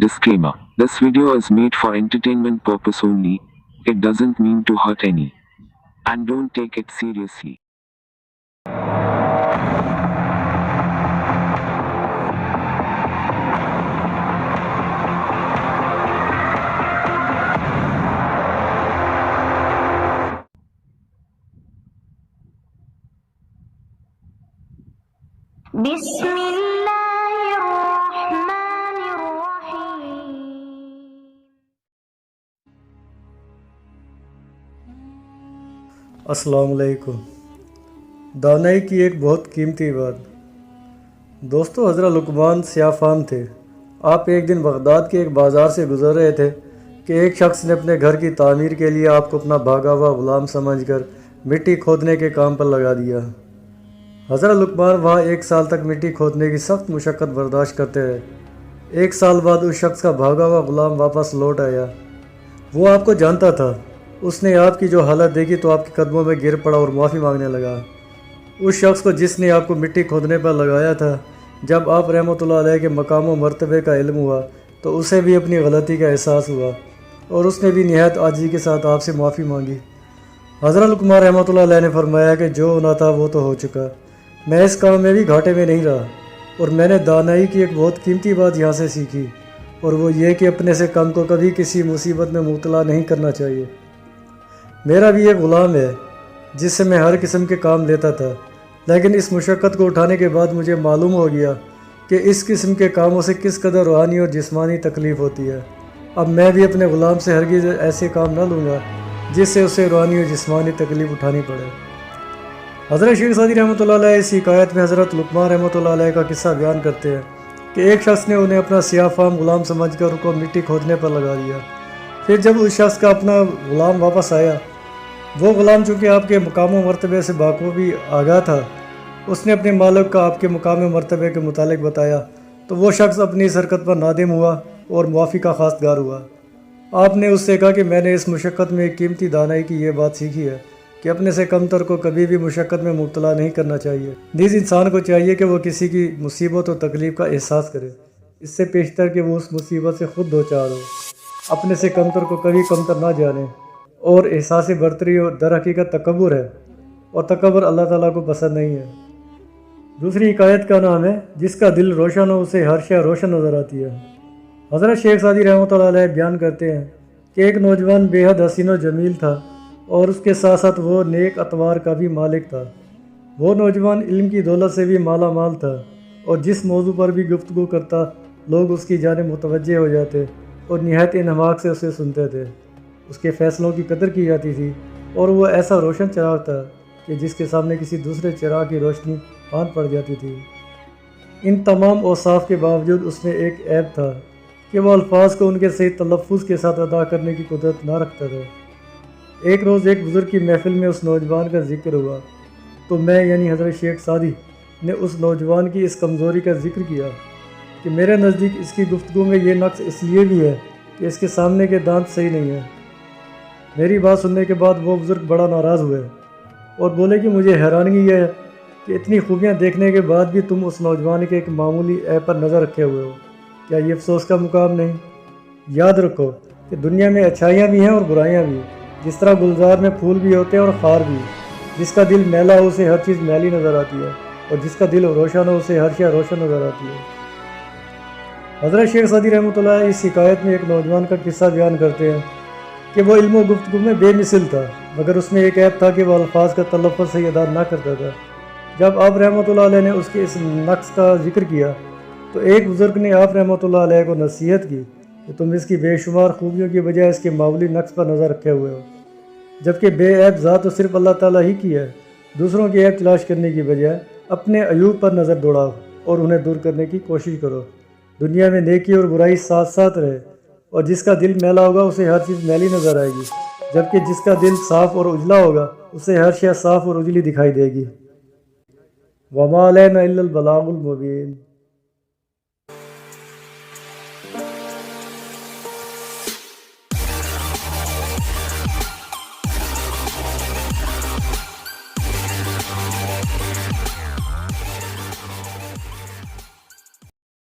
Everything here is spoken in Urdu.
Disclaimer: this video is made for entertainment purpose only. It doesn't mean to hurt any. And don't take it seriously. بسم الله الرحمن الرحيم. السلام علیکم. دانائی کی ایک بہت قیمتی بات. دوستو، حضرت لقمان سیاہ فام تھے. آپ ایک دن بغداد کے ایک بازار سے گزر رہے تھے کہ ایک شخص نے اپنے گھر کی تعمیر کے لیے آپ کو اپنا بھاگا ہوا غلام سمجھ کر مٹی کھودنے کے کام پر لگا دیا. حضرت لقمان وہاں 1 سال تک مٹی کھودنے کی سخت مشقت برداشت کرتے رہے. 1 سال بعد اس شخص کا بھاگا ہوا غلام واپس لوٹ آیا. وہ آپ کو جانتا تھا. اس نے آپ کی جو حالت دیکھی تو آپ کے قدموں میں گر پڑا اور معافی مانگنے لگا. اس شخص کو جس نے آپ کو مٹی کھودنے پر لگایا تھا، جب آپ رحمۃ اللہ علیہ کے مقام و مرتبے کا علم ہوا تو اسے بھی اپنی غلطی کا احساس ہوا اور اس نے بھی نہایت عاجزی کے ساتھ آپ سے معافی مانگی. حضرت لقمان رحمۃ اللہ علیہ نے فرمایا کہ جو ہونا تھا وہ تو ہو چکا. میں اس کام میں بھی گھاٹے میں نہیں رہا اور میں نے دانائی کی ایک بہت قیمتی بات یہاں سے سیکھی، اور وہ یہ کہ اپنے سے کم کو کبھی کسی مصیبت میں مبتلا نہیں کرنا چاہیے. میرا بھی ایک غلام ہے جس سے میں ہر قسم کے کام لیتا تھا، لیکن اس مشقت کو اٹھانے کے بعد مجھے معلوم ہو گیا کہ اس قسم کے کاموں سے کس قدر روحانی اور جسمانی تکلیف ہوتی ہے. اب میں بھی اپنے غلام سے ہرگز ایسے کام نہ لوں گا جس سے اسے روحانی اور جسمانی تکلیف اٹھانی پڑے. حضرت شیخ سعدی رحمۃ اللہ علیہ اس حکایت میں حضرت لقمان رحمۃ اللہ علیہ کا قصہ بیان کرتے ہیں کہ ایک شخص نے انہیں اپنا سیاہ فام غلام سمجھ کر ان کو مٹی کھودنے پر لگا دیا. پھر جب اس شخص کا اپنا غلام واپس آیا، وہ غلام چونکہ آپ کے مقام و مرتبے سے بخوبی آگاہ تھا، اس نے اپنے مالک کا آپ کے مقام و مرتبے کے متعلق بتایا تو وہ شخص اپنی اس حرکت پر نادم ہوا اور معافی کا خواستگار ہوا. آپ نے اس سے کہا کہ میں نے اس مشقت میں ایک قیمتی دانائی کی یہ بات سیکھی ہے کہ اپنے سے کمتر کو کبھی بھی مشقت میں مبتلا نہیں کرنا چاہیے. نیز انسان کو چاہیے کہ وہ کسی کی مصیبت و تکلیف کا احساس کرے، اس سے پیشتر کہ وہ اس مصیبت سے خود دوچار ہو. اپنے سے کمتر کو کبھی کمتر نہ جانے، اور احساس برتری اور در حقیقت تکبر ہے، اور تکبر اللہ تعالیٰ کو پسند نہیں ہے. دوسری حکایت کا نام ہے جس کا دل روشن ہو اسے ہر شے روشن نظر آتی ہے. حضرت شیخ سعدی رحمۃ اللہ علیہ بیان کرتے ہیں کہ ایک نوجوان بے حد حسین و جمیل تھا اور اس کے ساتھ ساتھ وہ نیک اطوار کا بھی مالک تھا. وہ نوجوان علم کی دولت سے بھی مالا مال تھا اور جس موضوع پر بھی گفتگو کرتا لوگ اس کی جانب متوجہ ہو جاتے اور نہایت انہماک سے اسے سنتے تھے. اس کے فیصلوں کی قدر کی جاتی تھی اور وہ ایسا روشن چراغ تھا کہ جس کے سامنے کسی دوسرے چراغ کی روشنی پان پڑ جاتی تھی. ان تمام اوصاف کے باوجود اس میں ایک عیب تھا کہ وہ الفاظ کو ان کے صحیح تلفظ کے ساتھ ادا کرنے کی قدرت نہ رکھتا تھا. ایک روز ایک بزرگ کی محفل میں اس نوجوان کا ذکر ہوا تو میں یعنی حضرت شیخ سعدی نے اس نوجوان کی اس کمزوری کا ذکر کیا کہ میرے نزدیک اس کی گفتگو میں یہ نقص اس لیے بھی ہے کہ اس کے سامنے کے دانت صحیح نہیں ہیں. میری بات سننے کے بعد وہ بزرگ بڑا ناراض ہوئے اور بولے کہ مجھے حیرانگی ہے کہ اتنی خوبیاں دیکھنے کے بعد بھی تم اس نوجوان کے ایک معمولی عیب پر نظر رکھے ہوئے ہو. کیا یہ افسوس کا مقام نہیں؟ یاد رکھو کہ دنیا میں اچھائیاں بھی ہیں اور برائیاں بھی. جس طرح گلزار میں پھول بھی ہوتے ہیں اور خار بھی. جس کا دل میلا ہو اسے ہر چیز میلی نظر آتی ہے اور جس کا دل روشن ہو اسے ہر شے روشن نظر آتی ہے. حضرت شیخ سعدی رحمۃ اللہ اس حکایت میں ایک نوجوان کا قصہ بیان کرتے ہیں کہ وہ علم و گفتگو میں بے مثل تھا، مگر اس میں ایک عیب تھا کہ وہ الفاظ کا تلفظ صحیح ادا نہ کرتا تھا. جب آپ رحمۃ اللہ علیہ نے اس کے اس نقص کا ذکر کیا تو ایک بزرگ نے آپ رحمۃ اللہ علیہ کو نصیحت کی کہ تم اس کی بے شمار خوبیوں کی بجائے اس کے معمولی نقص پر نظر رکھے ہوئے ہو، جبکہ بے عیب ذات تو صرف اللہ تعالیٰ ہی کی ہے. دوسروں کے عیب تلاش کرنے کی بجائے اپنے عیوب پر نظر دوڑاؤ اور انہیں دور کرنے کی کوشش کرو. دنیا میں نیکی اور برائی ساتھ ساتھ رہے، اور جس کا دل میلا ہوگا اسے ہر چیز میلی نظر آئے گی، جبکہ جس کا دل صاف اور اجلا ہوگا اسے ہر شے صاف اور اجلی دکھائی دے گی. وَمَا عَلَيْنَا إِلَّا الْبَلَاغُ الْمُبِينُ.